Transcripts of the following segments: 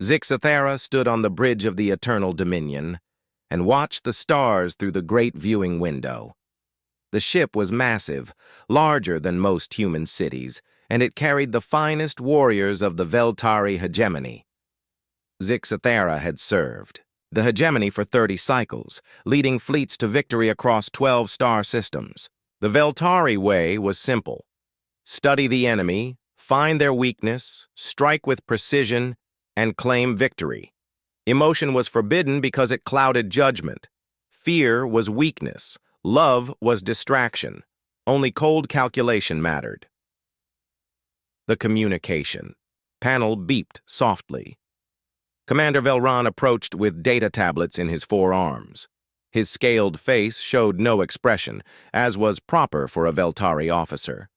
Zixathera stood on the bridge of the Eternal Dominion and watched the stars through the great viewing window. The ship was massive, larger than most human cities, and it carried the finest warriors of the Veltari hegemony. Zixathera had served the hegemony for 30 cycles, leading fleets to victory across 12 star systems. The Veltari way was simple. Study the enemy, find their weakness, strike with precision, and claim victory. Emotion was forbidden because it clouded judgment. Fear was weakness. Love was distraction. Only cold calculation mattered. The communication panel beeped softly. Commander Velron approached with data tablets in his forearms. His scaled face showed no expression, as was proper for a Veltari officer.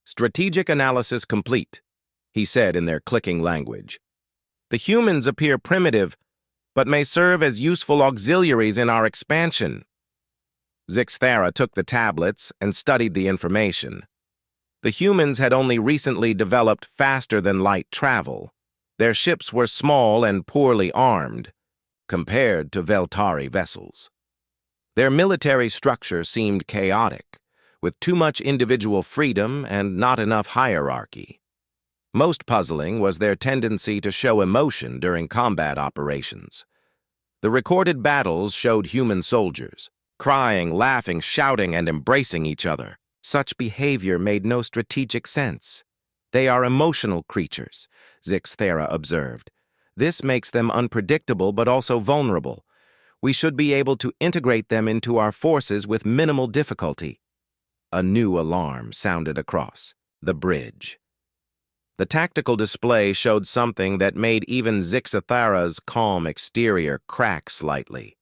"Strategic analysis complete," he said in their clicking language. "The humans appear primitive, but may serve as useful auxiliaries in our expansion." Zixathera took the tablets and studied the information. The humans had only recently developed faster-than-light travel. Their ships were small and poorly armed, compared to Veltari vessels. Their military structure seemed chaotic, with too much individual freedom and not enough hierarchy. Most puzzling was their tendency to show emotion during combat operations. The recorded battles showed human soldiers, crying, laughing, shouting, and embracing each other. Such behavior made no strategic sense. "They are emotional creatures," Zixathera observed. "This makes them unpredictable but also vulnerable. We should be able to integrate them into our forces with minimal difficulty." A new alarm sounded across the bridge. The tactical display showed something that made even Zixathera's calm exterior crack slightly.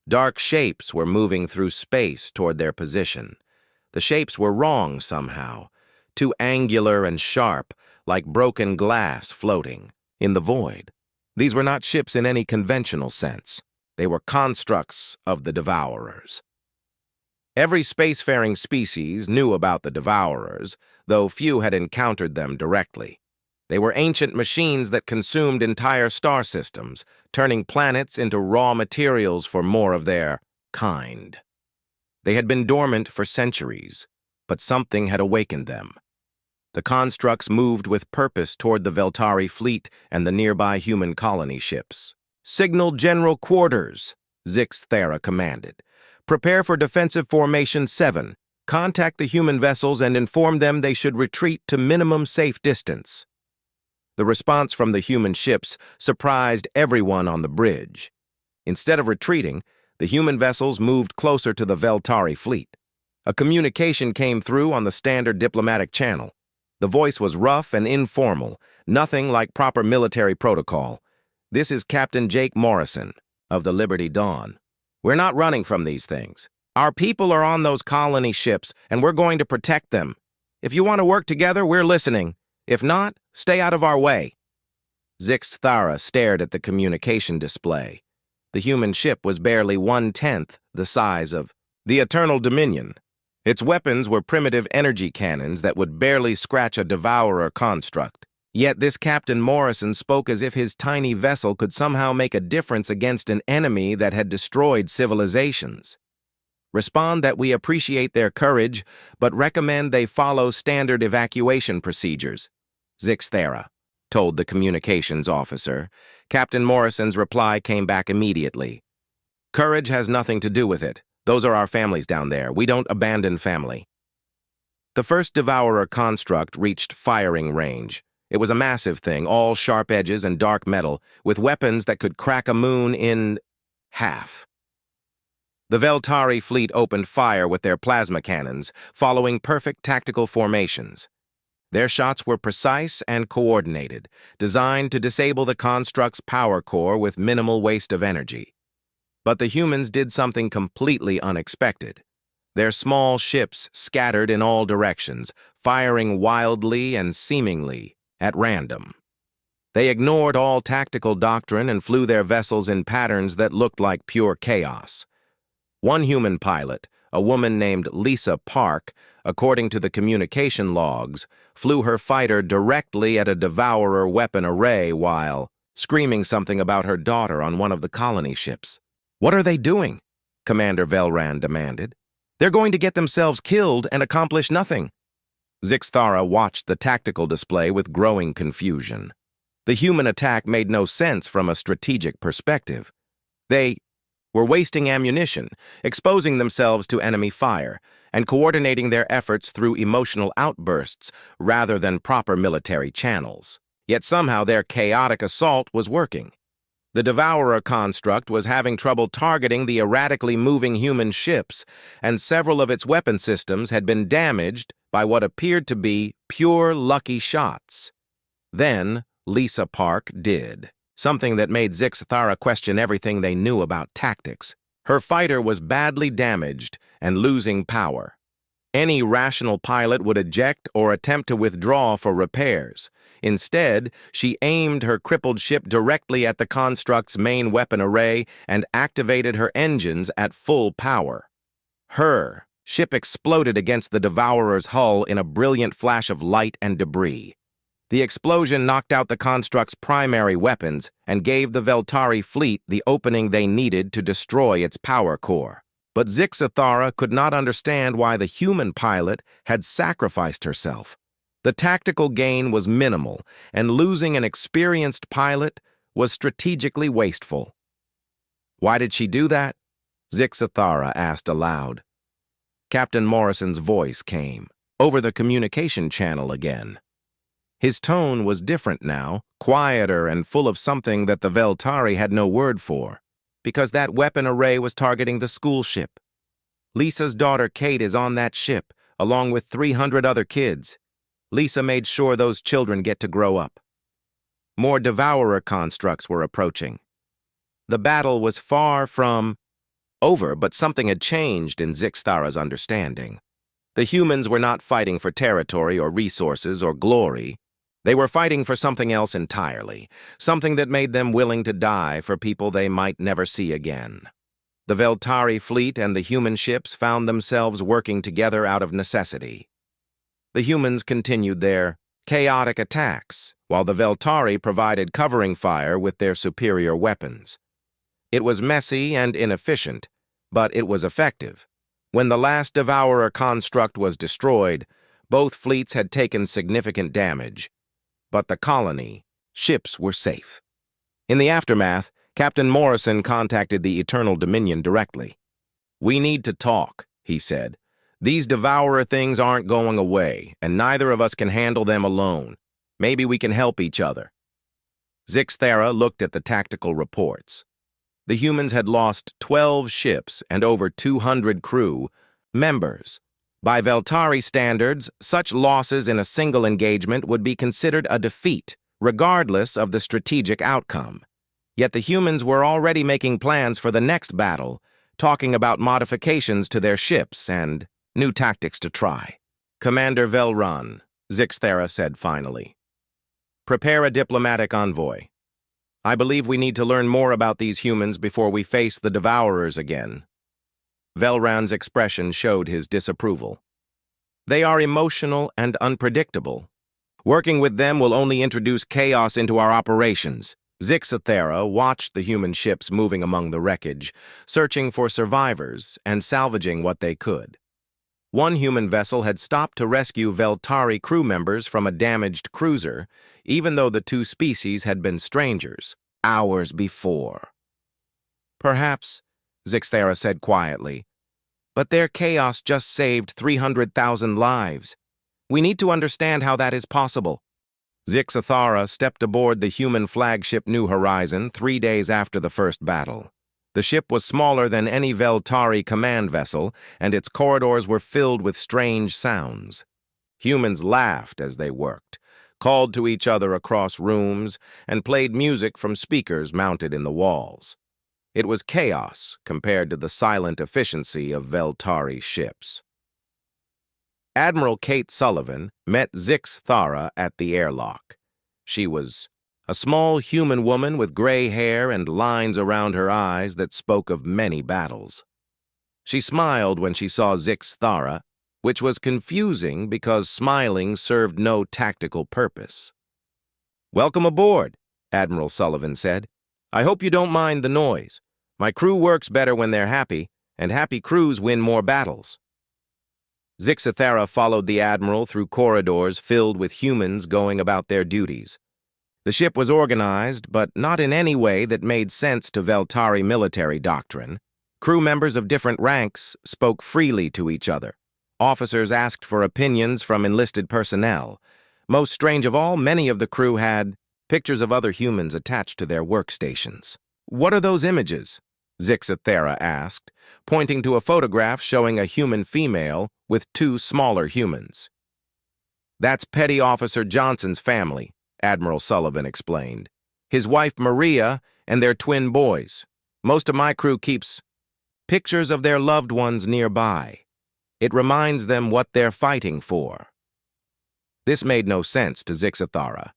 Dark shapes were moving through space toward their position. The shapes were wrong somehow, too angular and sharp, like broken glass floating in the void. These were not ships in any conventional sense. They were constructs of the Devourers. Every spacefaring species knew about the Devourers, though few had encountered them directly. They were ancient machines that consumed entire star systems, turning planets into raw materials for more of their kind. They had been dormant for centuries, but something had awakened them. The constructs moved with purpose toward the Veltari fleet and the nearby human colony ships. "Signal General Quarters," Zixathera commanded. "Prepare for Defensive Formation 7. Contact the human vessels and inform them they should retreat to minimum safe distance." The response from the human ships surprised everyone on the bridge. Instead of retreating, the human vessels moved closer to the Veltari fleet. A communication came through on the standard diplomatic channel. The voice was rough and informal, nothing like proper military protocol. "This is Captain Jake Morrison of the Liberty Dawn. We're not running from these things. Our people are on those colony ships, and we're going to protect them. If you want to work together, we're listening. If not, stay out of our way." Zixathera stared at the communication display. The human ship was barely 1/10 the size of the Eternal Dominion. Its weapons were primitive energy cannons that would barely scratch a Devourer construct. Yet this Captain Morrison spoke as if his tiny vessel could somehow make a difference against an enemy that had destroyed civilizations. "Respond that we appreciate their courage, but recommend they follow standard evacuation procedures," Zixathera told the communications officer. Captain Morrison's reply came back immediately. "Courage has nothing to do with it. Those are our families down there. We don't abandon family." The first Devourer construct reached firing range. It was a massive thing, all sharp edges and dark metal, with weapons that could crack a moon in half. The Veltari fleet opened fire with their plasma cannons, following perfect tactical formations. Their shots were precise and coordinated, designed to disable the construct's power core with minimal waste of energy. But the humans did something completely unexpected. Their small ships scattered in all directions, firing wildly and seemingly at random. They ignored all tactical doctrine and flew their vessels in patterns that looked like pure chaos. One human pilot, a woman named Lisa Park, according to the communication logs, flew her fighter directly at a Devourer weapon array while screaming something about her daughter on one of the colony ships. "What are they doing?" Commander Velran demanded. "They're going to get themselves killed and accomplish nothing." Zixthara watched the tactical display with growing confusion. The human attack made no sense from a strategic perspective. They were wasting ammunition, exposing themselves to enemy fire, and coordinating their efforts through emotional outbursts rather than proper military channels. Yet somehow their chaotic assault was working. The Devourer construct was having trouble targeting the erratically moving human ships, and several of its weapon systems had been damaged by what appeared to be pure lucky shots. Then Lisa Park did something that made Zixthara question everything they knew about tactics. Her fighter was badly damaged and losing power. Any rational pilot would eject or attempt to withdraw for repairs. Instead, she aimed her crippled ship directly at the construct's main weapon array and activated her engines at full power. Her ship exploded against the Devourer's hull in a brilliant flash of light and debris. The explosion knocked out the construct's primary weapons and gave the Veltari fleet the opening they needed to destroy its power core. But Zixthara could not understand why the human pilot had sacrificed herself. The tactical gain was minimal, and losing an experienced pilot was strategically wasteful. Why did she do that? Zixthara asked aloud. Captain Morrison's voice came, over the communication channel again. His tone was different now, quieter and full of something that the Veltari had no word for. Because that weapon array was targeting the school ship. Lisa's daughter Kate is on that ship, along with 300 other kids. Lisa made sure those children get to grow up. More Devourer constructs were approaching. The battle was far from over, but something had changed in Zixthara's understanding. The humans were not fighting for territory or resources or glory. They were fighting for something else entirely, something that made them willing to die for people they might never see again. The Veltari fleet and the human ships found themselves working together out of necessity. The humans continued their chaotic attacks, while the Veltari provided covering fire with their superior weapons. It was messy and inefficient, but it was effective. When the last Devourer construct was destroyed, both fleets had taken significant damage. But the colony ships were safe. In the aftermath, Captain Morrison contacted the Eternal Dominion directly. "We need to talk," he said. "These Devourer things aren't going away, and neither of us can handle them alone. Maybe we can help each other." Zixthara looked at the tactical reports. The humans had lost 12 ships and over 200 crew members. By Veltari standards, such losses in a single engagement would be considered a defeat, regardless of the strategic outcome. Yet the humans were already making plans for the next battle, talking about modifications to their ships and new tactics to try. "Commander Velran," Zixthara said finally, "prepare a diplomatic envoy. I believe we need to learn more about these humans before we face the Devourers again." Velran's expression showed his disapproval. "They are emotional and unpredictable. Working with them will only introduce chaos into our operations." Zixthara watched the human ships moving among the wreckage, searching for survivors and salvaging what they could. One human vessel had stopped to rescue Veltari crew members from a damaged cruiser, even though the two species had been strangers hours before. "Perhaps," Zixthara said quietly, "but their chaos just saved 300,000 lives. We need to understand how that is possible." Zixthara stepped aboard the human flagship New Horizon 3 days after the first battle. The ship was smaller than any Veltari command vessel, and its corridors were filled with strange sounds. Humans laughed as they worked, called to each other across rooms, and played music from speakers mounted in the walls. It was chaos compared to the silent efficiency of Veltari ships. Admiral Kate Sullivan met Zixthara at the airlock. She was a small human woman with gray hair and lines around her eyes that spoke of many battles. She smiled when she saw Zixthara, which was confusing because smiling served no tactical purpose. "Welcome aboard," Admiral Sullivan said. "I hope you don't mind the noise. My crew works better when they're happy, and happy crews win more battles." Zixathera followed the Admiral through corridors filled with humans going about their duties. The ship was organized, but not in any way that made sense to Veltari military doctrine. Crew members of different ranks spoke freely to each other. Officers asked for opinions from enlisted personnel. Most strange of all, many of the crew had pictures of other humans attached to their workstations. "What are those images?" Zixathera asked, pointing to a photograph showing a human female with two smaller humans. "That's Petty Officer Johnson's family," Admiral Sullivan explained. "His wife Maria and their twin boys. Most of my crew keeps pictures of their loved ones nearby. It reminds them what they're fighting for." This made no sense to Zixathera.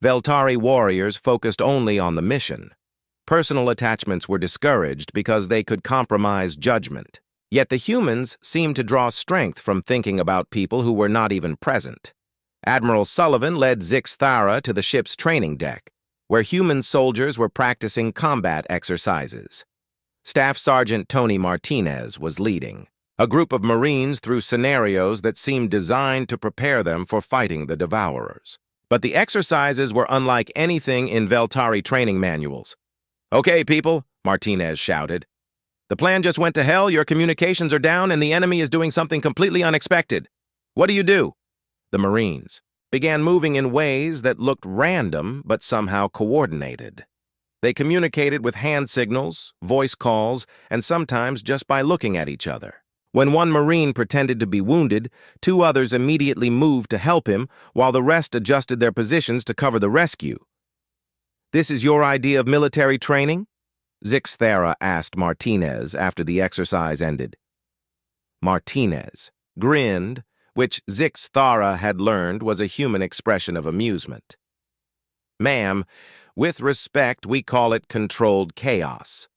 Veltari warriors focused only on the mission. Personal attachments were discouraged because they could compromise judgment. Yet the humans seemed to draw strength from thinking about people who were not even present. Admiral Sullivan led Zixathera to the ship's training deck, where human soldiers were practicing combat exercises. Staff Sergeant Tony Martinez was leading a group of Marines through scenarios that seemed designed to prepare them for fighting the Devourers. But the exercises were unlike anything in Veltari training manuals. "Okay, people," Martinez shouted. "The plan just went to hell, your communications are down, and the enemy is doing something completely unexpected. What do you do?" The Marines began moving in ways that looked random but somehow coordinated. They communicated with hand signals, voice calls, and sometimes just by looking at each other. When one Marine pretended to be wounded, two others immediately moved to help him, while the rest adjusted their positions to cover the rescue. "This is your idea of military training?" Zixathera asked Martinez after the exercise ended. Martinez grinned, which Zixathera had learned was a human expression of amusement. "Ma'am, with respect, we call it controlled chaos.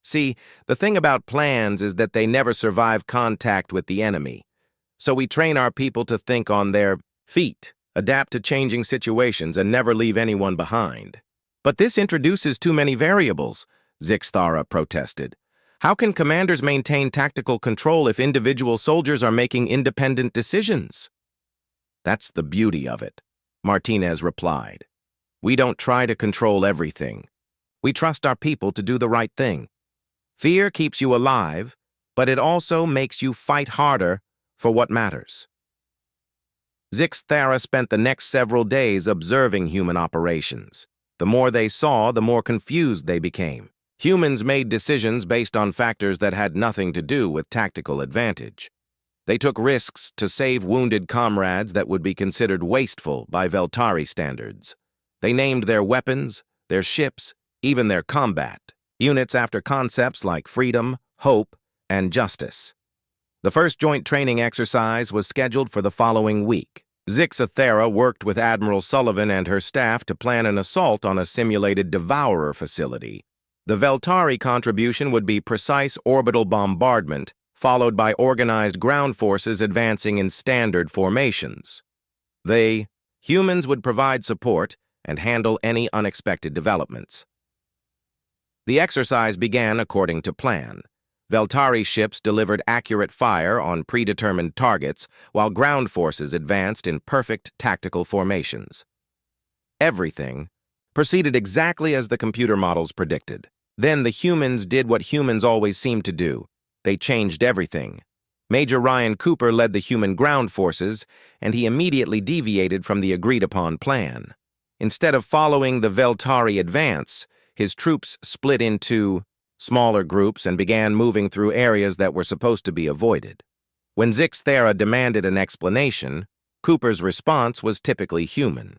See, the thing about plans is that they never survive contact with the enemy. So we train our people to think on their feet, adapt to changing situations, and never leave anyone behind." "But this introduces too many variables," Zixathera protested. "How can commanders maintain tactical control if individual soldiers are making independent decisions?" "That's the beauty of it," Martinez replied. "We don't try to control everything. We trust our people to do the right thing. Fear keeps you alive, but it also makes you fight harder for what matters." Zixathera spent the next several days observing human operations. The more they saw, the more confused they became. Humans made decisions based on factors that had nothing to do with tactical advantage. They took risks to save wounded comrades that would be considered wasteful by Veltari standards. They named their weapons, their ships, even their combat units after concepts like freedom, hope, and justice. The first joint training exercise was scheduled for the following week. Zixathera worked with Admiral Sullivan and her staff to plan an assault on a simulated Devourer facility. The Veltari contribution would be precise orbital bombardment, followed by organized ground forces advancing in standard formations. The humans would provide support and handle any unexpected developments. The exercise began according to plan. Veltari ships delivered accurate fire on predetermined targets, while ground forces advanced in perfect tactical formations. Everything proceeded exactly as the computer models predicted. Then the humans did what humans always seem to do. They changed everything. Major Ryan Cooper led the human ground forces, and he immediately deviated from the agreed-upon plan. Instead of following the Veltari advance, his troops split into smaller groups and began moving through areas that were supposed to be avoided. When Zixathera demanded an explanation, Cooper's response was typically human.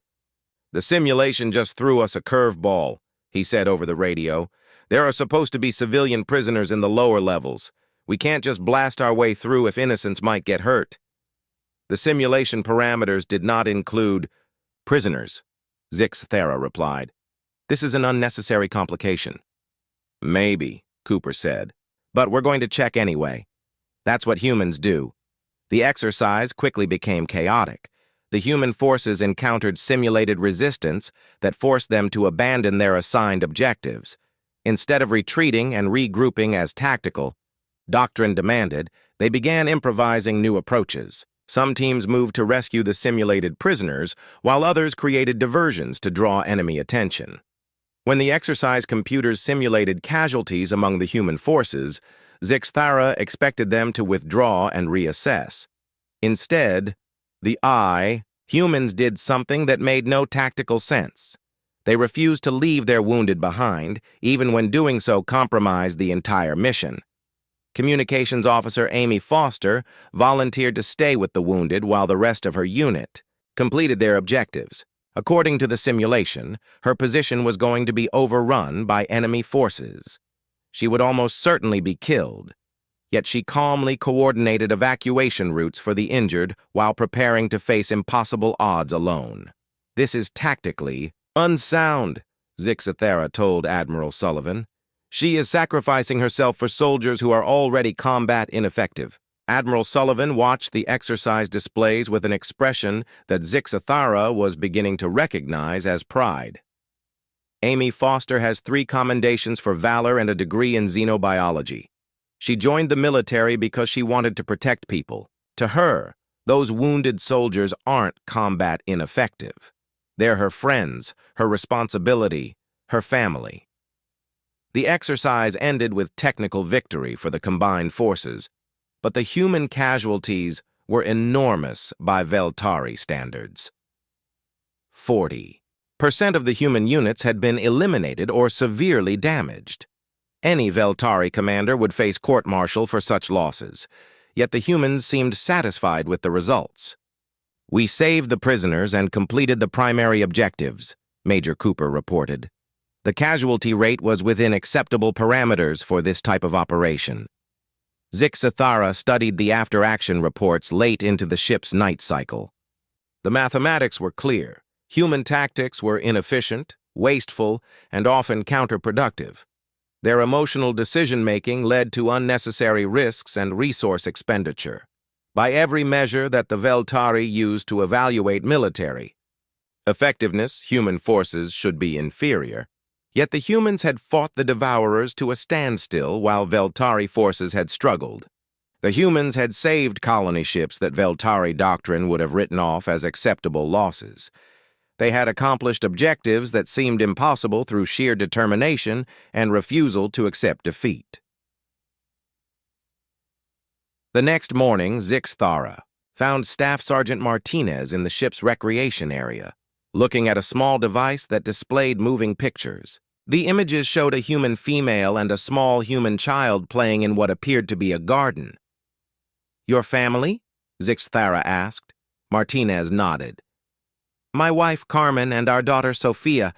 "The simulation just threw us a curveball," he said over the radio. "There are supposed to be civilian prisoners in the lower levels. We can't just blast our way through if innocents might get hurt." "The simulation parameters did not include prisoners," Zixathera replied. "This is an unnecessary complication." "Maybe," Cooper said, "but we're going to check anyway. That's what humans do." The exercise quickly became chaotic. the human forces encountered simulated resistance that forced them to abandon their assigned objectives. Instead of retreating and regrouping as tactical, doctrine demanded, they began improvising new approaches. Some teams moved to rescue the simulated prisoners, while others created diversions to draw enemy attention. When the exercise computers simulated casualties among the human forces, Zixthara expected them to withdraw and reassess. Instead, humans did something that made no tactical sense. They refused to leave their wounded behind, even when doing so compromised the entire mission. Communications Officer Amy Foster volunteered to stay with the wounded while the rest of her unit completed their objectives. According to the simulation, her position was going to be overrun by enemy forces. She would almost certainly be killed, yet she calmly coordinated evacuation routes for the injured while preparing to face impossible odds alone. "This is tactically unsound," Zixthara told Admiral Sullivan. "She is sacrificing herself for soldiers who are already combat ineffective." Admiral Sullivan watched the exercise displays with an expression that Zixthara was beginning to recognize as pride. Amy Foster has 3 commendations for valor and a degree in xenobiology. She joined the military because she wanted to protect people. To her, those wounded soldiers aren't combat ineffective. They're her friends, her responsibility, her family. The exercise ended with technical victory for the combined forces, but the human casualties were enormous by Veltari standards. 40% of the human units had been eliminated or severely damaged. Any Veltari commander would face court-martial for such losses, yet the humans seemed satisfied with the results. "We saved the prisoners and completed the primary objectives," Major Cooper reported. "The casualty rate was within acceptable parameters for this type of operation." Zixthara studied the after-action reports late into the ship's night cycle. The mathematics were clear. Human tactics were inefficient, wasteful, and often counterproductive. Their emotional decision-making led to unnecessary risks and resource expenditure. By every measure that the Veltari used to evaluate military effectiveness, human forces should be inferior. Yet the humans had fought the Devourers to a standstill while Veltari forces had struggled. The humans had saved colony ships that Veltari doctrine would have written off as acceptable losses. They had accomplished objectives that seemed impossible through sheer determination and refusal to accept defeat. The next morning, Zixthara found Staff Sergeant Martinez in the ship's recreation area, looking at a small device that displayed moving pictures. The images showed a human female and a small human child playing in what appeared to be a garden. "Your family?" Zixthara asked. Martinez nodded. "My wife, Carmen, and our daughter, Sophia.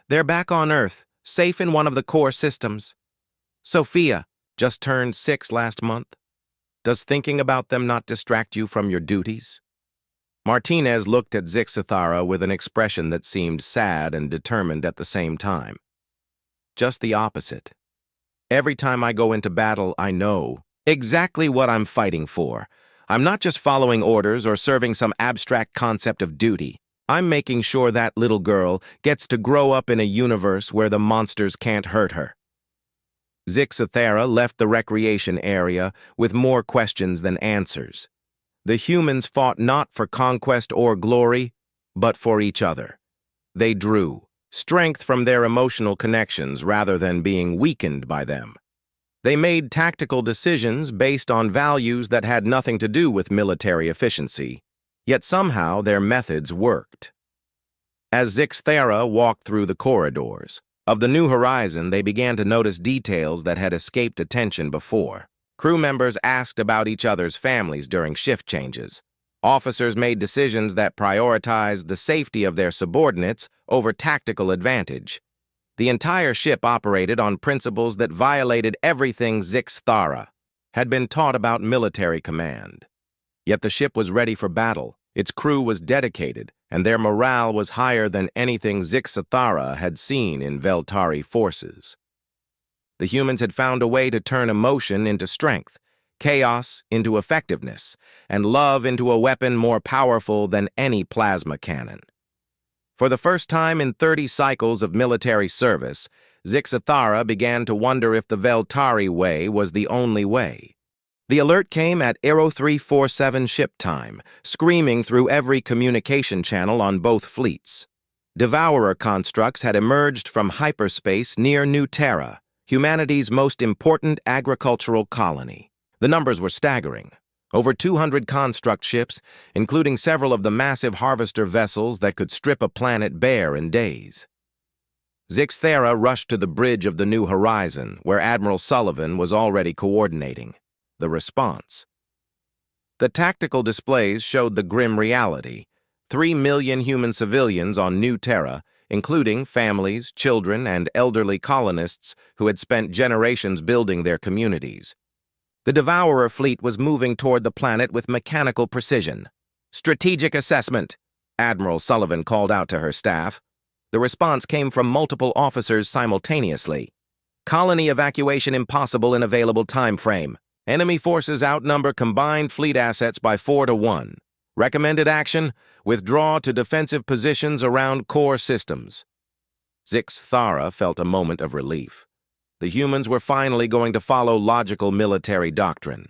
They're back on Earth, safe in one of the core systems. Sophia just turned 6 last month. Does thinking about them not distract you from your duties?" Martinez looked at Zixthara with an expression that seemed sad and determined at the same time. "Just the opposite. Every time I go into battle, I know exactly what I'm fighting for. I'm not just following orders or serving some abstract concept of duty. I'm making sure that little girl gets to grow up in a universe where the monsters can't hurt her." Zixthara left the recreation area with more questions than answers. The humans fought not for conquest or glory, but for each other. They drew strength from their emotional connections rather than being weakened by them. They made tactical decisions based on values that had nothing to do with military efficiency, yet somehow their methods worked. As Zixthara walked through the corridors of the New Horizon, they began to notice details that had escaped attention before. Crew members asked about each other's families during shift changes. Officers made decisions that prioritized the safety of their subordinates over tactical advantage. The entire ship operated on principles that violated everything Zixthara had been taught about military command. Yet the ship was ready for battle, its crew was dedicated, and their morale was higher than anything Zixthara had seen in Veltari forces. The humans had found a way to turn emotion into strength, chaos into effectiveness, and love into a weapon more powerful than any plasma cannon. For the first time in 30 cycles of military service, Zixathara began to wonder if the Veltari way was the only way. The alert came at Aero 347 ship time, screaming through every communication channel on both fleets. Devourer constructs had emerged from hyperspace near New Terra, humanity's most important agricultural colony. The numbers were staggering. Over 200 construct ships, including several of the massive harvester vessels that could strip a planet bare in days. Zixathara rushed to the bridge of the New Horizon, where Admiral Sullivan was already coordinating the response. The tactical displays showed the grim reality. 3 million human civilians on New Terra, including families, children, and elderly colonists who had spent generations building their communities. The Devourer fleet was moving toward the planet with mechanical precision. "Strategic assessment," Admiral Sullivan called out to her staff. The response came from multiple officers simultaneously. "Colony evacuation impossible in available time frame. Enemy forces outnumber combined fleet assets by 4 to 1. Recommended action, withdraw to defensive positions around core systems." Zixathara felt a moment of relief. The humans were finally going to follow logical military doctrine.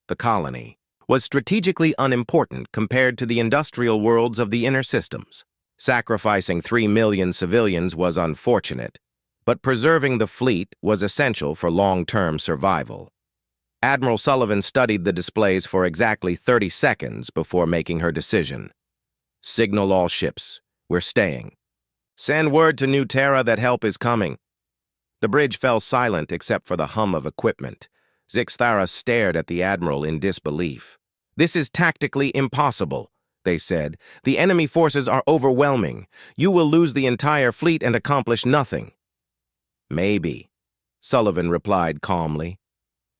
The colony was strategically unimportant compared to the industrial worlds of the inner systems. Sacrificing 3 million civilians was unfortunate, but preserving the fleet was essential for long-term survival. Admiral Sullivan studied the displays for exactly 30 seconds before making her decision. "Signal all ships. We're staying. Send word to New Terra that help is coming." The bridge fell silent except for the hum of equipment. Zixathara stared at the Admiral in disbelief. "This is tactically impossible," they said. "The enemy forces are overwhelming. You will lose the entire fleet and accomplish nothing." "Maybe," Sullivan replied calmly.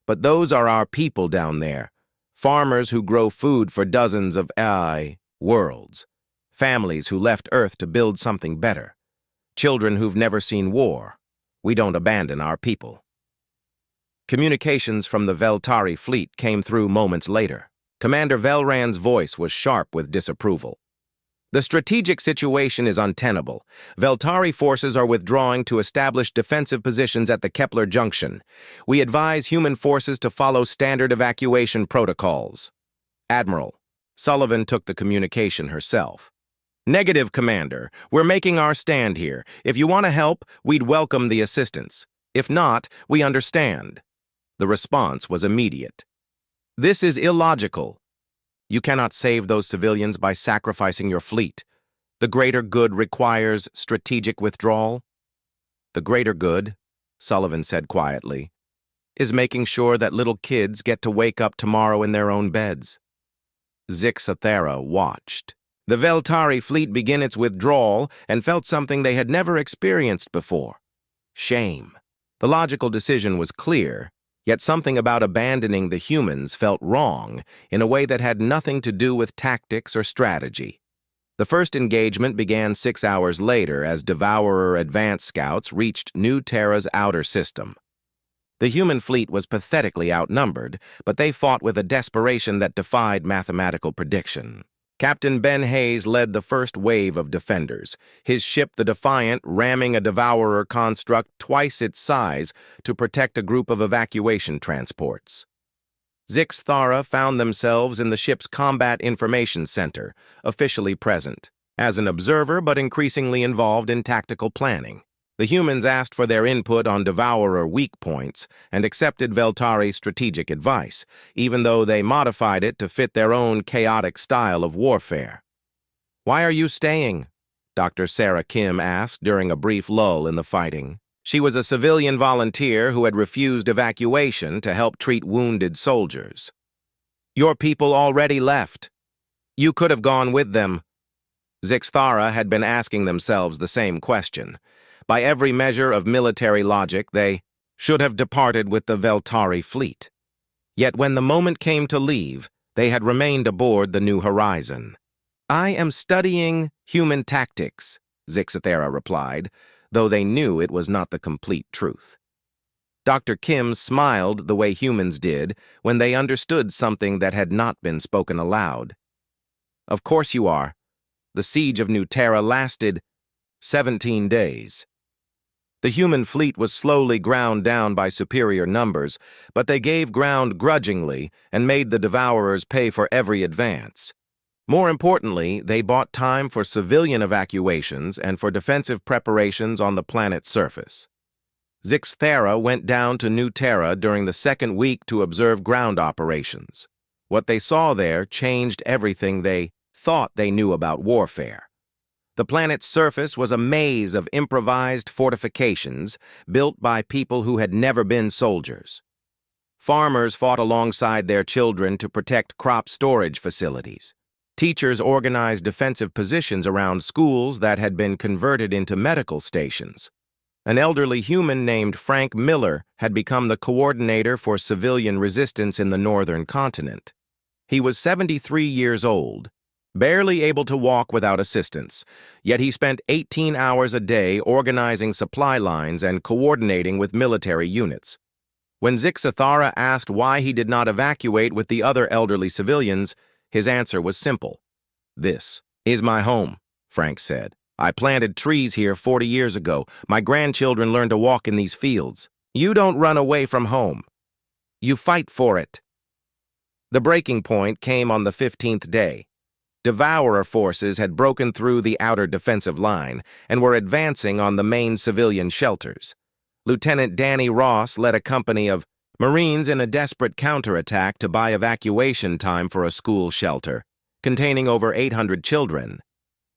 "But those are our people down there. Farmers who grow food for dozens of AI worlds. Families who left Earth to build something better. Children who've never seen war. We don't abandon our people." Communications from the Veltari fleet came through moments later. Commander Velran's voice was sharp with disapproval. "The strategic situation is untenable. Veltari forces are withdrawing to establish defensive positions at the Kepler Junction. We advise human forces to follow standard evacuation protocols." "Admiral," Sullivan took the communication herself. "Negative, Commander. We're making our stand here. If you want to help, we'd welcome the assistance. If not, we understand." The response was immediate. "This is illogical. You cannot save those civilians by sacrificing your fleet. The greater good requires strategic withdrawal." "The greater good," Sullivan said quietly, "is making sure that little kids get to wake up tomorrow in their own beds." Zixathara watched the Veltari fleet begin its withdrawal and felt something they had never experienced before: shame. The logical decision was clear, yet something about abandoning the humans felt wrong in a way that had nothing to do with tactics or strategy. The first engagement began 6 hours later as Devourer advance scouts reached New Terra's outer system. The human fleet was pathetically outnumbered, but they fought with a desperation that defied mathematical prediction. Captain Ben Hayes led the first wave of defenders, his ship the Defiant ramming a Devourer construct twice its size to protect a group of evacuation transports. Zixathara found themselves in the ship's Combat Information Center, officially present, as an observer but increasingly involved in tactical planning. The humans asked for their input on Devourer weak points and accepted Veltari's strategic advice, even though they modified it to fit their own chaotic style of warfare. "Why are you staying?" Dr. Sarah Kim asked during a brief lull in the fighting. She was a civilian volunteer who had refused evacuation to help treat wounded soldiers. "Your people already left. You could have gone with them." Zixathara had been asking themselves the same question. By every measure of military logic, they should have departed with the Veltari fleet. Yet when the moment came to leave, they had remained aboard the New Horizon. "I am studying human tactics," Zixathara replied, though they knew it was not the complete truth. Dr. Kim smiled the way humans did when they understood something that had not been spoken aloud. Of course you are. The siege of New Terra lasted 17 days. The human fleet was slowly ground down by superior numbers, but they gave ground grudgingly and made the Devourers pay for every advance. More importantly, they bought time for civilian evacuations and for defensive preparations on the planet's surface. Zixthera went down to New Terra during the second week to observe ground operations. What they saw there changed everything they thought they knew about warfare. The planet's surface was a maze of improvised fortifications built by people who had never been soldiers. Farmers fought alongside their children to protect crop storage facilities. Teachers organized defensive positions around schools that had been converted into medical stations. An elderly human named Frank Miller had become the coordinator for civilian resistance in the northern continent. He was 73 years old, barely able to walk without assistance, yet he spent 18 hours a day organizing supply lines and coordinating with military units. When Zixthera asked why he did not evacuate with the other elderly civilians, his answer was simple. "This is my home," Frank said. "I planted trees here 40 years ago. My grandchildren learned to walk in these fields. You don't run away from home. You fight for it." The breaking point came on the 15th day. Devourer forces had broken through the outer defensive line and were advancing on the main civilian shelters. Lieutenant Danny Ross led a company of Marines in a desperate counterattack to buy evacuation time for a school shelter, containing over 800 children.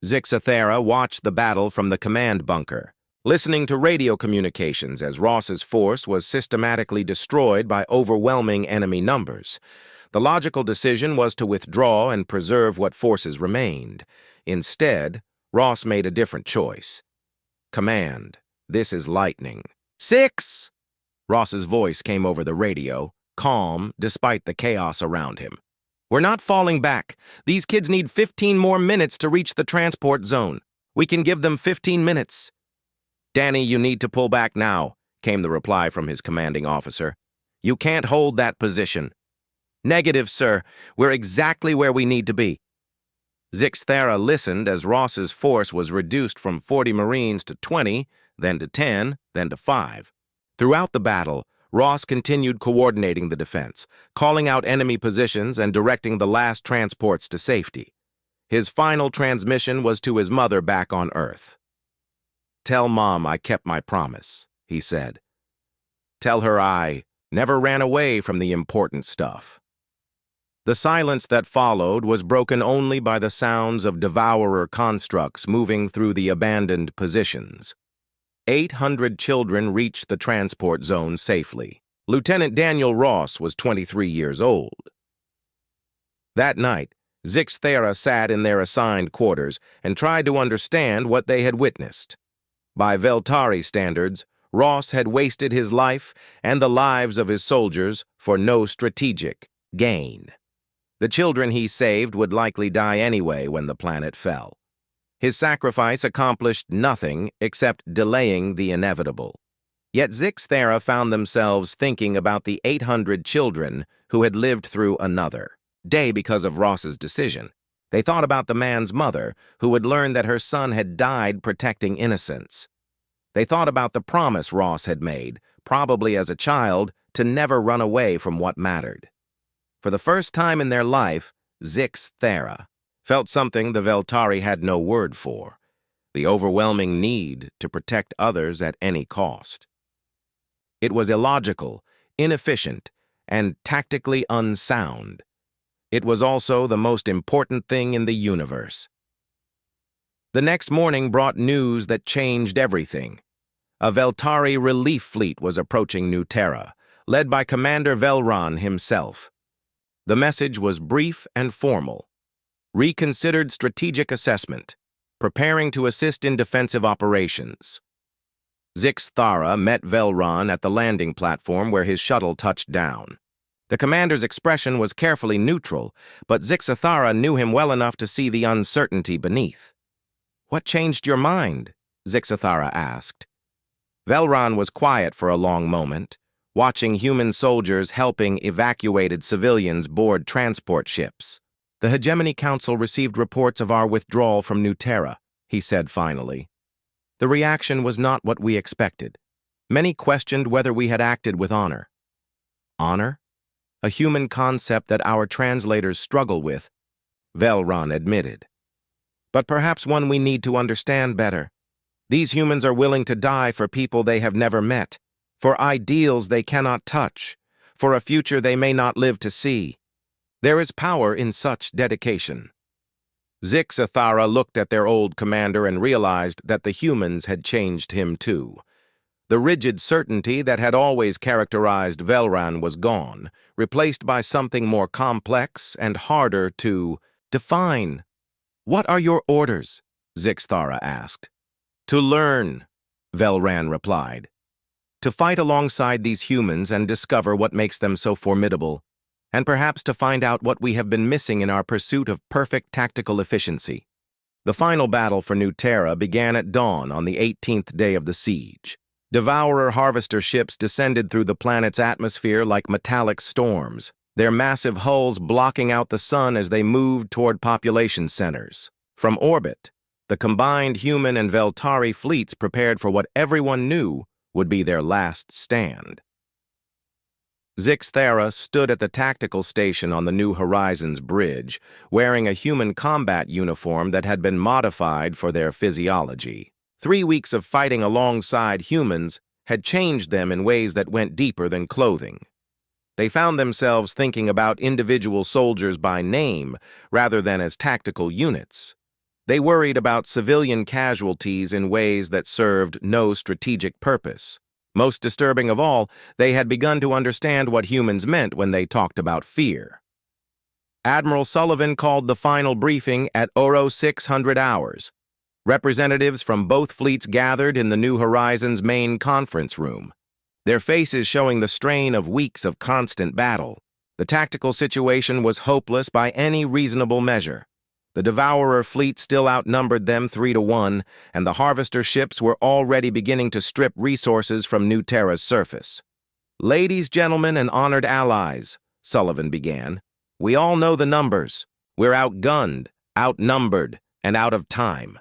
Zixthera watched the battle from the command bunker, listening to radio communications as Ross's force was systematically destroyed by overwhelming enemy numbers. The logical decision was to withdraw and preserve what forces remained. Instead, Ross made a different choice. "Command, this is lightning." "Six!" Ross's voice came over the radio, calm despite the chaos around him. "We're not falling back. These kids need 15 more minutes to reach the transport zone. We can give them 15 minutes. "Danny, you need to pull back now," came the reply from his commanding officer. "You can't hold that position." "Negative, sir. We're exactly where we need to be." Zixthera listened as Ross's force was reduced from 40 Marines to 20, then to 10, then to 5. Throughout the battle, Ross continued coordinating the defense, calling out enemy positions and directing the last transports to safety. His final transmission was to his mother back on Earth. "Tell Mom I kept my promise," he said. "Tell her I never ran away from the important stuff." The silence that followed was broken only by the sounds of devourer constructs moving through the abandoned positions. 800 children reached the transport zone safely. Lieutenant Daniel Ross was 23 years old. That night, Zixthera sat in their assigned quarters and tried to understand what they had witnessed. By Veltari standards, Ross had wasted his life and the lives of his soldiers for no strategic gain. The children he saved would likely die anyway when the planet fell. His sacrifice accomplished nothing except delaying the inevitable. Yet Zixthera found themselves thinking about the 800 children who had lived through another day because of Ross's decision. They thought about the man's mother, who had learned that her son had died protecting innocents. They thought about the promise Ross had made, probably as a child, to never run away from what mattered. For the first time in their life, Zixthera felt something the Veltari had no word for: the overwhelming need to protect others at any cost. It was illogical, inefficient, and tactically unsound. It was also the most important thing in the universe. The next morning brought news that changed everything. A Veltari relief fleet was approaching New Terra, led by Commander Velron himself. The message was brief and formal. Reconsidered strategic assessment, preparing to assist in defensive operations. Zixthera met Velron at the landing platform where his shuttle touched down. The commander's expression was carefully neutral, but Zixthera knew him well enough to see the uncertainty beneath. "What changed your mind?" Zixthera asked. Velron was quiet for a long moment, watching human soldiers helping evacuated civilians board transport ships. "The Hegemony Council received reports of our withdrawal from New Terra," he said finally. "The reaction was not what we expected. Many questioned whether we had acted with honor." Honor? A human concept that our translators struggle with, Velran admitted. "But perhaps one we need to understand better. These humans are willing to die for people they have never met, for ideals they cannot touch, for a future they may not live to see. There is power in such dedication." Zixathara looked at their old commander and realized that the humans had changed him too. The rigid certainty that had always characterized Velran was gone, replaced by something more complex and harder to define. "What are your orders?" Zixathara asked. "To learn," Velran replied. "To fight alongside these humans and discover what makes them so formidable, and perhaps to find out what we have been missing in our pursuit of perfect tactical efficiency." The final battle for New Terra began at dawn on the 18th day of the siege. Devourer harvester ships descended through the planet's atmosphere like metallic storms, their massive hulls blocking out the sun as they moved toward population centers. From orbit, the combined human and Veltari fleets prepared for what everyone knew would be their last stand. Zixathara stood at the tactical station on the New Horizons bridge, wearing a human combat uniform that had been modified for their physiology. 3 weeks of fighting alongside humans had changed them in ways that went deeper than clothing. They found themselves thinking about individual soldiers by name rather than as tactical units. They worried about civilian casualties in ways that served no strategic purpose. Most disturbing of all, they had begun to understand what humans meant when they talked about fear. Admiral Sullivan called the final briefing at Oro 600 hours. Representatives from both fleets gathered in the New Horizons main conference room, their faces showing the strain of weeks of constant battle. The tactical situation was hopeless by any reasonable measure. The Devourer fleet still outnumbered them 3-1, and the harvester ships were already beginning to strip resources from New Terra's surface. "Ladies, gentlemen, and honored allies," Sullivan began, "we all know the numbers. We're outgunned, outnumbered, and out of time.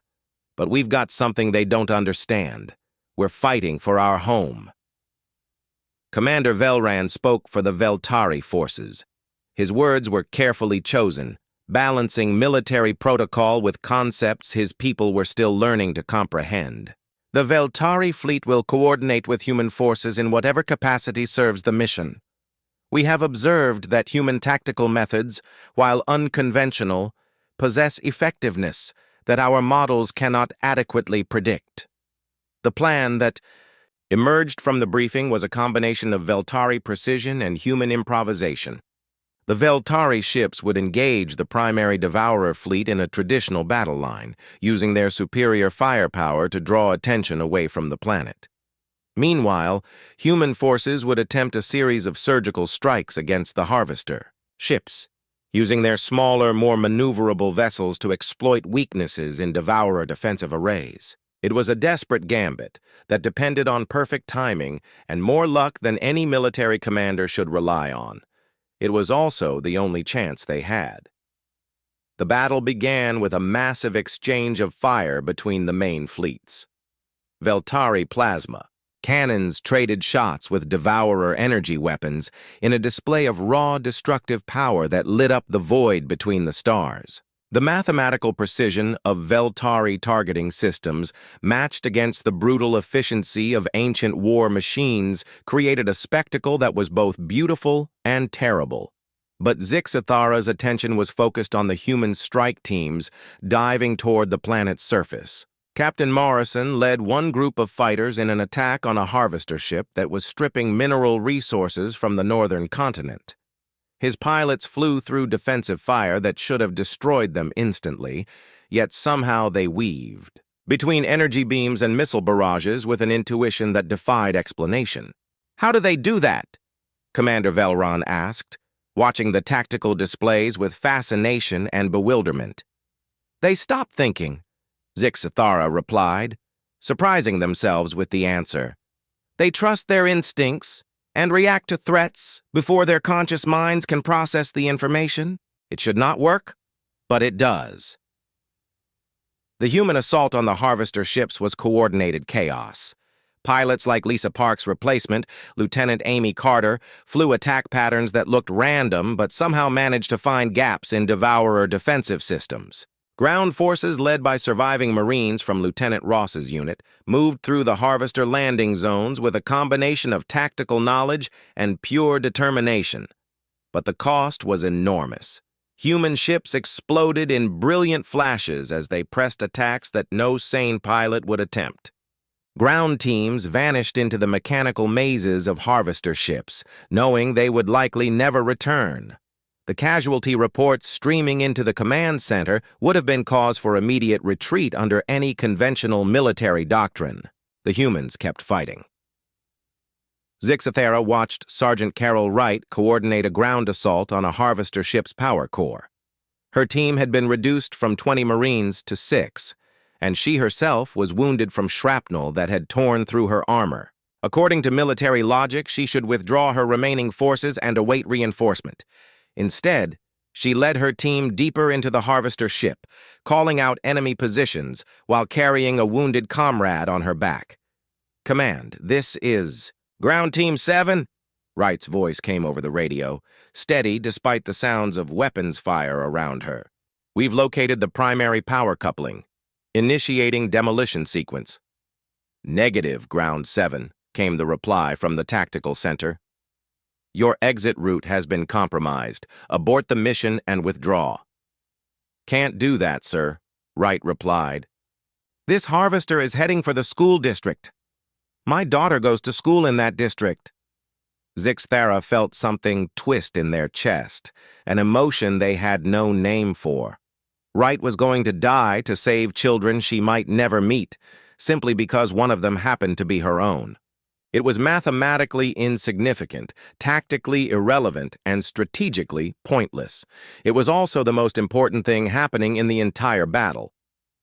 But we've got something they don't understand. We're fighting for our home." Commander Velran spoke for the Veltari forces. His words were carefully chosen, balancing military protocol with concepts his people were still learning to comprehend. "The Veltari fleet will coordinate with human forces in whatever capacity serves the mission. We have observed that human tactical methods, while unconventional, possess effectiveness that our models cannot adequately predict." The plan that emerged from the briefing was a combination of Veltari precision and human improvisation. The Veltari ships would engage the primary Devourer fleet in a traditional battle line, using their superior firepower to draw attention away from the planet. Meanwhile, human forces would attempt a series of surgical strikes against the harvester ships, using their smaller, more maneuverable vessels to exploit weaknesses in Devourer defensive arrays. It was a desperate gambit that depended on perfect timing and more luck than any military commander should rely on. It was also the only chance they had. The battle began with a massive exchange of fire between the main fleets. Veltari plasma cannons traded shots with Devourer energy weapons in a display of raw, destructive power that lit up the void between the stars. The mathematical precision of Veltari targeting systems, matched against the brutal efficiency of ancient war machines, created a spectacle that was both beautiful and terrible. But Zixathara's attention was focused on the human strike teams diving toward the planet's surface. Captain Morrison led one group of fighters in an attack on a harvester ship that was stripping mineral resources from the northern continent. His pilots flew through defensive fire that should have destroyed them instantly, yet somehow they weaved between energy beams and missile barrages with an intuition that defied explanation. "How do they do that?" Commander Velran asked, watching the tactical displays with fascination and bewilderment. "They stop thinking," Zixathara replied, surprising themselves with the answer. "They trust their instincts, and react to threats before their conscious minds can process the information. It should not work, but it does. The human assault on the Harvester ships was coordinated chaos. Pilots like Lisa Park's replacement, Lieutenant Amy Carter, flew attack patterns that looked random but somehow managed to find gaps in Devourer defensive systems. Ground forces led by surviving Marines from Lieutenant Ross's unit moved through the Harvester landing zones with a combination of tactical knowledge and pure determination. But the cost was enormous. Human ships exploded in brilliant flashes as they pressed attacks that no sane pilot would attempt. Ground teams vanished into the mechanical mazes of Harvester ships, knowing they would likely never return. The casualty reports streaming into the command center would have been cause for immediate retreat under any conventional military doctrine. The humans kept fighting. Zixathera watched Sergeant Carol Wright coordinate a ground assault on a Harvester ship's power core. Her team had been reduced from 20 Marines to 6, and she herself was wounded from shrapnel that had torn through her armor. According to military logic, she should withdraw her remaining forces and await reinforcement. Instead, she led her team deeper into the Harvester ship, calling out enemy positions while carrying a wounded comrade on her back. "Command, this is Ground Team 7? Wright's voice came over the radio, steady despite the sounds of weapons fire around her. "We've located the primary power coupling. Initiating demolition sequence." "Negative, Ground 7, came the reply from the tactical center. "Your exit route has been compromised. Abort the mission and withdraw." "Can't do that, sir," Wright replied. "This Harvester is heading for the school district. My daughter goes to school in that district." Zixathera felt something twist in their chest, an emotion they had no name for. Wright was going to die to save children she might never meet, simply because one of them happened to be her own. It was mathematically insignificant, tactically irrelevant, and strategically pointless. It was also the most important thing happening in the entire battle.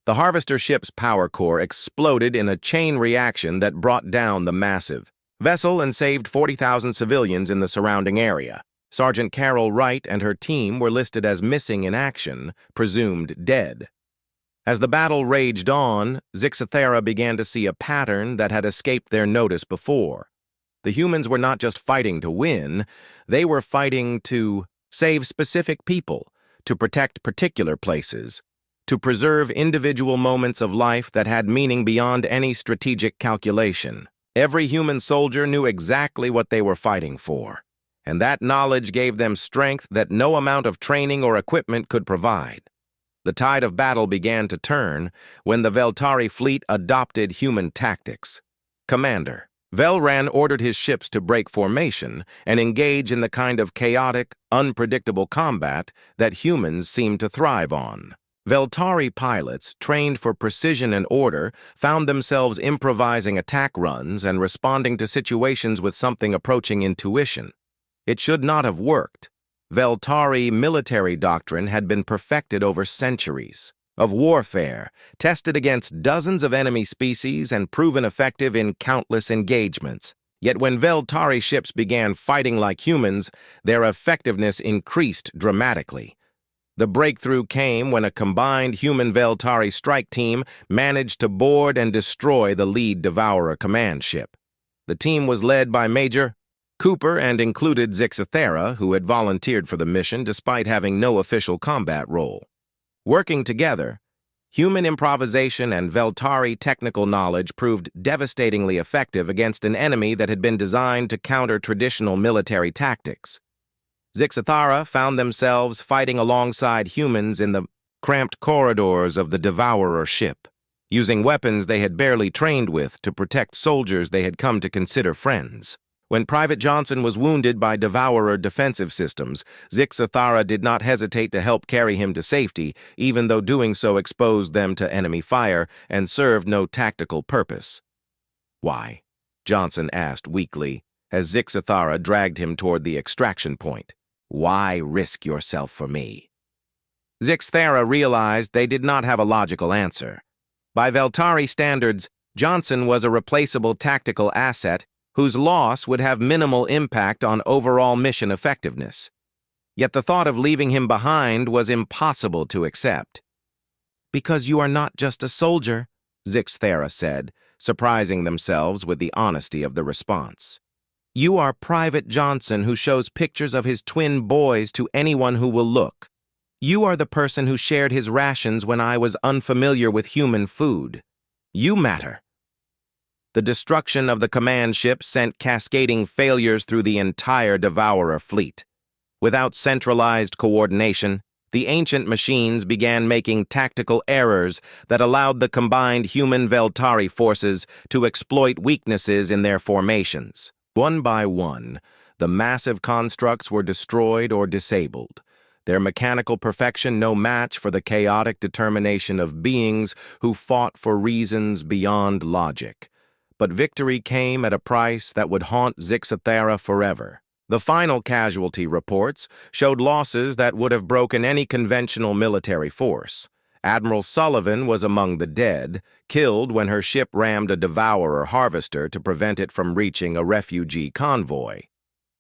The Harvester ship's power core exploded in a chain reaction that brought down the massive vessel and saved 40,000 civilians in the surrounding area. Sergeant Carol Wright and her team were listed as missing in action, presumed dead. As the battle raged on, Zixathera began to see a pattern that had escaped their notice before. The humans were not just fighting to win, they were fighting to save specific people, to protect particular places, to preserve individual moments of life that had meaning beyond any strategic calculation. Every human soldier knew exactly what they were fighting for, and that knowledge gave them strength that no amount of training or equipment could provide. The tide of battle began to turn when the Veltari fleet adopted human tactics. "Commander, Velran ordered his ships to break formation and engage in the kind of chaotic, unpredictable combat that humans seem to thrive on." Veltari pilots, trained for precision and order, found themselves improvising attack runs and responding to situations with something approaching intuition. It should not have worked. Veltari military doctrine had been perfected over centuries of warfare, tested against dozens of enemy species and proven effective in countless engagements. Yet when Veltari ships began fighting like humans, their effectiveness increased dramatically. The breakthrough came when a combined human-Veltari strike team managed to board and destroy the lead Devourer command ship. The team was led by Major Cooper and included Zixathera, who had volunteered for the mission despite having no official combat role. Working together, human improvisation and Veltari technical knowledge proved devastatingly effective against an enemy that had been designed to counter traditional military tactics. Zixathera found themselves fighting alongside humans in the cramped corridors of the Devourer ship, using weapons they had barely trained with to protect soldiers they had come to consider friends. When Private Johnson was wounded by Devourer defensive systems, Zixathera did not hesitate to help carry him to safety, even though doing so exposed them to enemy fire and served no tactical purpose. "Why?" Johnson asked weakly, as Zixathera dragged him toward the extraction point. "Why risk yourself for me?" Zixathera realized they did not have a logical answer. By Veltari standards, Johnson was a replaceable tactical asset whose loss would have minimal impact on overall mission effectiveness. Yet the thought of leaving him behind was impossible to accept. "Because you are not just a soldier," Zixthera said, surprising themselves with the honesty of the response. "You are Private Johnson, who shows pictures of his twin boys to anyone who will look. You are the person who shared his rations when I was unfamiliar with human food. You matter." The destruction of the command ship sent cascading failures through the entire Devourer fleet. Without centralized coordination, the ancient machines began making tactical errors that allowed the combined human Veltari forces to exploit weaknesses in their formations. One by one, the massive constructs were destroyed or disabled, their mechanical perfection no match for the chaotic determination of beings who fought for reasons beyond logic. But victory came at a price that would haunt Zixthera forever. The final casualty reports showed losses that would have broken any conventional military force. Admiral Sullivan was among the dead, killed when her ship rammed a Devourer harvester to prevent it from reaching a refugee convoy.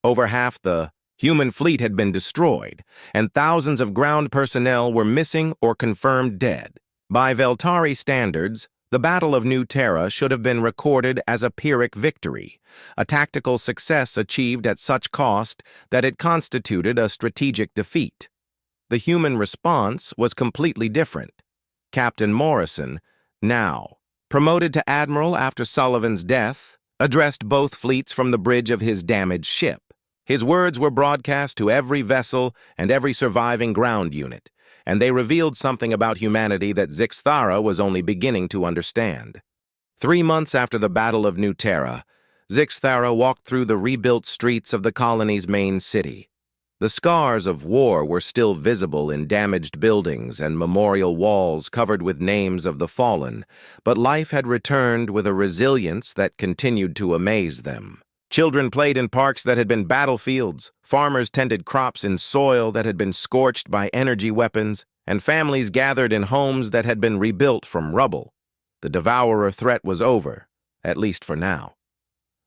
Over half the human fleet had been destroyed, and thousands of ground personnel were missing or confirmed dead. By Veltari standards, the Battle of New Terra should have been recorded as a Pyrrhic victory, a tactical success achieved at such cost that it constituted a strategic defeat. The human response was completely different. Captain Morrison, now promoted to admiral after Sullivan's death, addressed both fleets from the bridge of his damaged ship. His words were broadcast to every vessel and every surviving ground unit, and they revealed something about humanity that Zixthera was only beginning to understand. 3 months after the Battle of New Terra, Zixthera walked through the rebuilt streets of the colony's main city. The scars of war were still visible in damaged buildings and memorial walls covered with names of the fallen, but life had returned with a resilience that continued to amaze them. Children played in parks that had been battlefields, farmers tended crops in soil that had been scorched by energy weapons, and families gathered in homes that had been rebuilt from rubble. The Devourer threat was over, at least for now.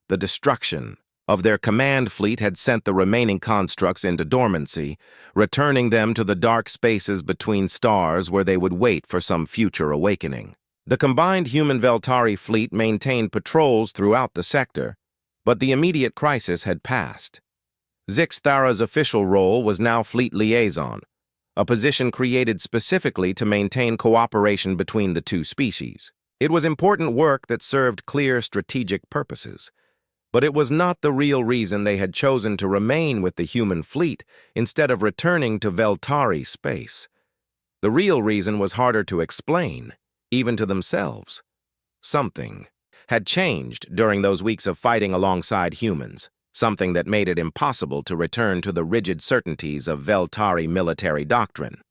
The destruction of their command fleet had sent the remaining constructs into dormancy, returning them to the dark spaces between stars where they would wait for some future awakening. The combined human Veltari fleet maintained patrols throughout the sector, but the immediate crisis had passed. Zixthera's official role was now fleet liaison, a position created specifically to maintain cooperation between the two species. It was important work that served clear strategic purposes, but it was not the real reason they had chosen to remain with the human fleet instead of returning to Veltari space. The real reason was harder to explain, even to themselves. Something had changed during those weeks of fighting alongside humans, something that made it impossible to return to the rigid certainties of Veltari military doctrine.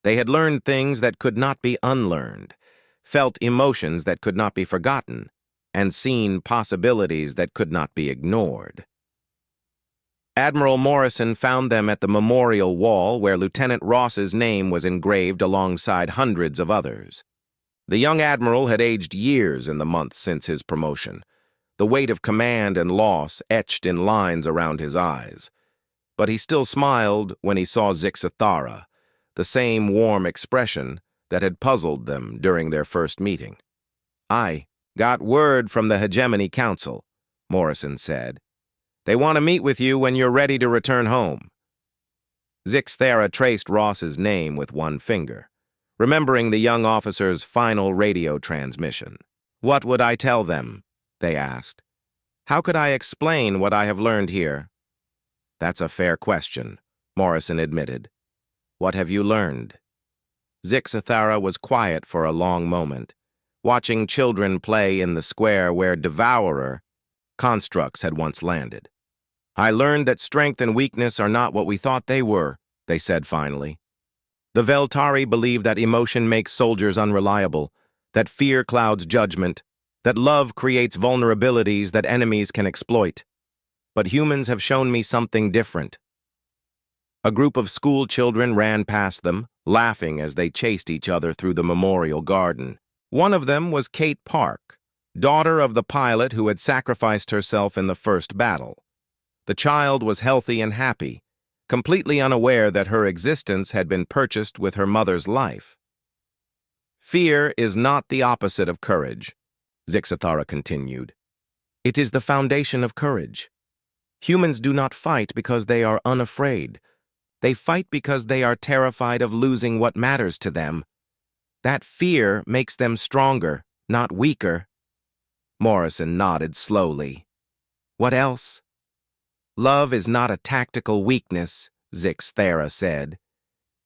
They had learned things that could not be unlearned, felt emotions that could not be forgotten, and seen possibilities that could not be ignored. Admiral Morrison found them at the memorial wall where Lieutenant Ross's name was engraved alongside hundreds of others. The young admiral had aged years in the months since his promotion, the weight of command and loss etched in lines around his eyes. But he still smiled when he saw Zixthera, the same warm expression that had puzzled them during their first meeting. "I got word from the Hegemony Council," Morrison said. "They want to meet with you when you're ready to return home." Zixthera traced Ross's name with one finger, remembering the young officer's final radio transmission. "What would I tell them?" they asked. "How could I explain what I have learned here?" "That's a fair question," Morrison admitted. "What have you learned?" Zixthera was quiet for a long moment, watching children play in the square where Devourer constructs had once landed. "I learned that strength and weakness are not what we thought they were," they said finally. "The Veltari believe that emotion makes soldiers unreliable, that fear clouds judgment, that love creates vulnerabilities that enemies can exploit. But humans have shown me something different." A group of school children ran past them, laughing as they chased each other through the memorial garden. One of them was Kate Park, daughter of the pilot who had sacrificed herself in the first battle. The child was healthy and happy, completely unaware that her existence had been purchased with her mother's life. Fear is not the opposite of courage, Zixathara continued. It is the foundation of courage. Humans do not fight because they are unafraid. They fight because they are terrified of losing what matters to them. That fear makes them stronger, not weaker. Morrison nodded slowly. What else? Love is not a tactical weakness, Zixathara said.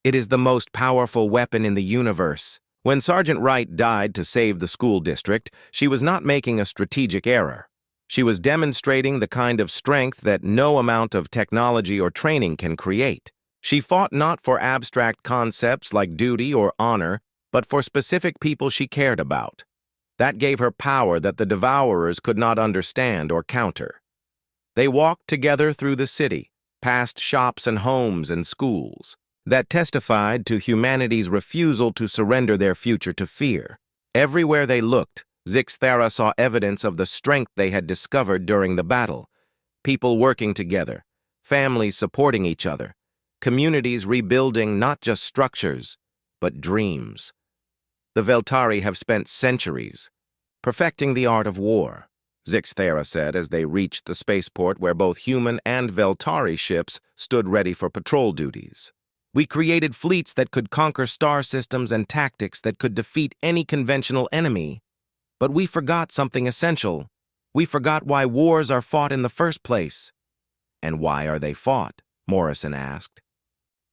It is the most powerful weapon in the universe. When Sergeant Wright died to save the school district, she was not making a strategic error. She was demonstrating the kind of strength that no amount of technology or training can create. She fought not for abstract concepts like duty or honor, but for specific people she cared about. That gave her power that the Devourers could not understand or counter. They walked together through the city, past shops and homes and schools, that testified to humanity's refusal to surrender their future to fear. Everywhere they looked, Zixathara saw evidence of the strength they had discovered during the battle. People working together, families supporting each other, communities rebuilding not just structures, but dreams. The Veltari have spent centuries perfecting the art of war, Zixathara said as they reached the spaceport where both human and Veltari ships stood ready for patrol duties. We created fleets that could conquer star systems and tactics that could defeat any conventional enemy. But we forgot something essential. We forgot why wars are fought in the first place. And why are they fought? Morrison asked.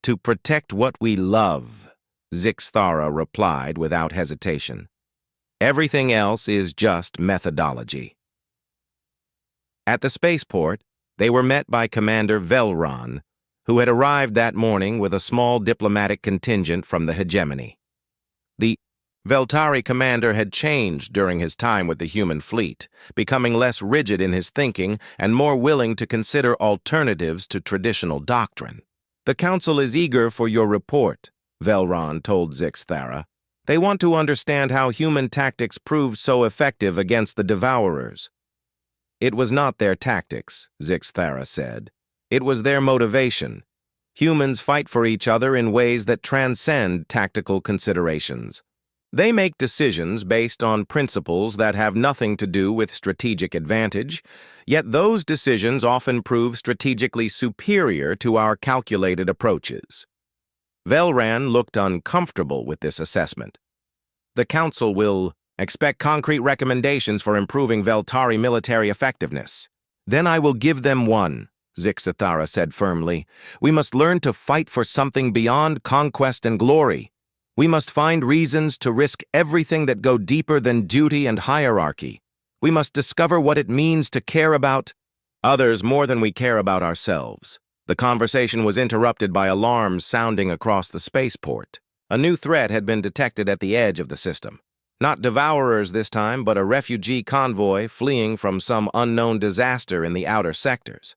To protect what we love, Zixathara replied without hesitation. Everything else is just methodology. At the spaceport, they were met by Commander Velron, who had arrived that morning with a small diplomatic contingent from the hegemony. The Veltari commander had changed during his time with the human fleet, becoming less rigid in his thinking and more willing to consider alternatives to traditional doctrine. The Council is eager for your report, Velron told Zixathara. They want to understand how human tactics proved so effective against the Devourers. It was not their tactics, Zixathara said. It was their motivation. Humans fight for each other in ways that transcend tactical considerations. They make decisions based on principles that have nothing to do with strategic advantage, yet those decisions often prove strategically superior to our calculated approaches. Velran looked uncomfortable with this assessment. The Council will expect concrete recommendations for improving Veltari military effectiveness. Then I will give them one, Zixathara said firmly. We must learn to fight for something beyond conquest and glory. We must find reasons to risk everything that go deeper than duty and hierarchy. We must discover what it means to care about others more than we care about ourselves. The conversation was interrupted by alarms sounding across the spaceport. A new threat had been detected at the edge of the system. Not Devourers this time, but a refugee convoy fleeing from some unknown disaster in the outer sectors.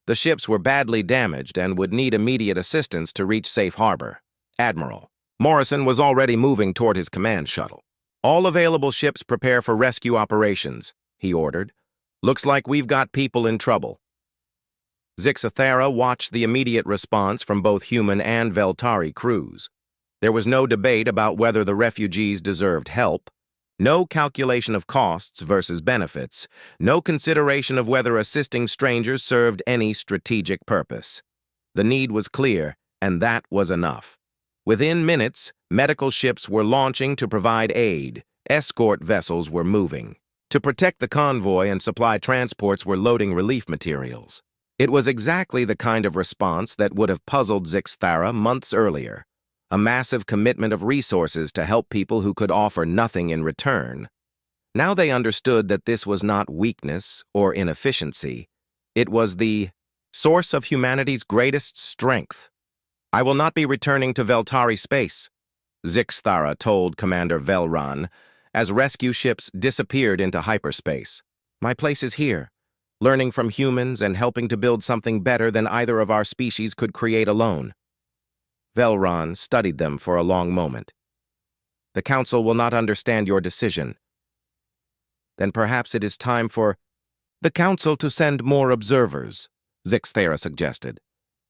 The ships were badly damaged and would need immediate assistance to reach safe harbor. Admiral Morrison was already moving toward his command shuttle. All available ships prepare for rescue operations, he ordered. Looks like we've got people in trouble. Zixathara watched the immediate response from both human and Veltari crews. There was no debate about whether the refugees deserved help, no calculation of costs versus benefits, no consideration of whether assisting strangers served any strategic purpose. The need was clear, and that was enough. Within minutes, medical ships were launching to provide aid. Escort vessels were moving. To protect the convoy and supply transports were loading relief materials. It was exactly the kind of response that would have puzzled Zixathara months earlier. A massive commitment of resources to help people who could offer nothing in return. Now they understood that this was not weakness or inefficiency. It was the source of humanity's greatest strength. I will not be returning to Veltari space, Zixathara told Commander Velron as rescue ships disappeared into hyperspace. My place is here, learning from humans and helping to build something better than either of our species could create alone. Velron studied them for a long moment. The Council will not understand your decision. Then perhaps it is time for the council to send more observers, Zixthera suggested.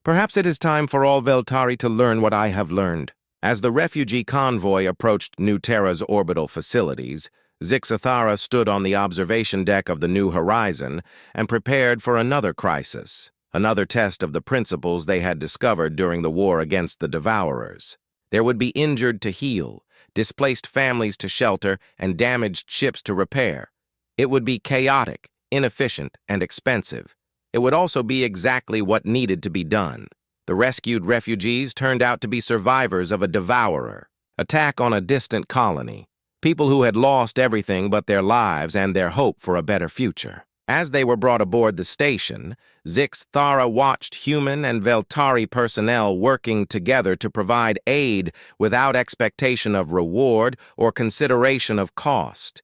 Perhaps it is time for all Veltari to learn what I have learned. As the refugee convoy approached New Terra's orbital facilities, Zixthera stood on the observation deck of the New Horizon and prepared for another crisis, another test of the principles they had discovered during the war against the Devourers. There would be injured to heal, displaced families to shelter, and damaged ships to repair. It would be chaotic, inefficient, and expensive. It would also be exactly what needed to be done. The rescued refugees turned out to be survivors of a devourer, attack on a distant colony, people who had lost everything but their lives and their hope for a better future. As they were brought aboard the station, Zixthera watched human and Veltari personnel working together to provide aid without expectation of reward or consideration of cost.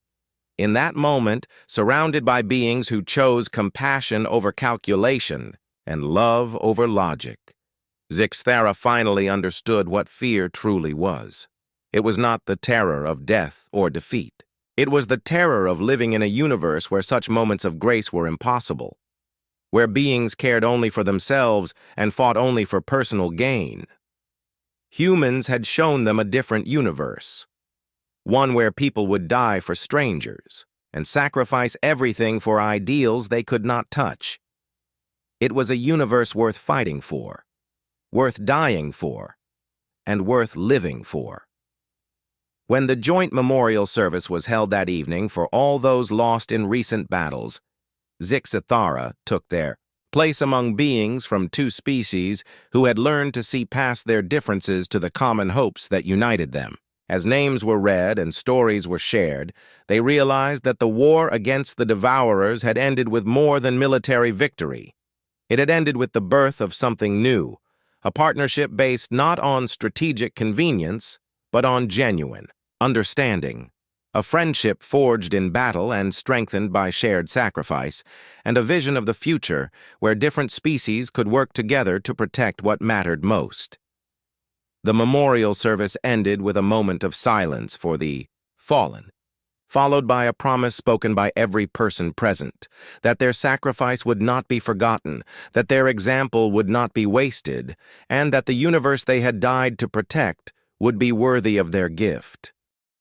In that moment, surrounded by beings who chose compassion over calculation and love over logic, Zixthera finally understood what fear truly was. It was not the terror of death or defeat. It was the terror of living in a universe where such moments of grace were impossible, where beings cared only for themselves and fought only for personal gain. Humans had shown them a different universe, one where people would die for strangers and sacrifice everything for ideals they could not touch. It was a universe worth fighting for, worth dying for, and worth living for. When the joint memorial service was held that evening for all those lost in recent battles, Zixthera took their place among beings from two species who had learned to see past their differences to the common hopes that united them. As names were read and stories were shared, they realized that the war against the Devourers had ended with more than military victory. It had ended with the birth of something new, a partnership based not on strategic convenience, but on genuine understanding, a friendship forged in battle and strengthened by shared sacrifice, and a vision of the future where different species could work together to protect what mattered most. The memorial service ended with a moment of silence for the fallen, followed by a promise spoken by every person present, that their sacrifice would not be forgotten, that their example would not be wasted, and that the universe they had died to protect would be worthy of their gift.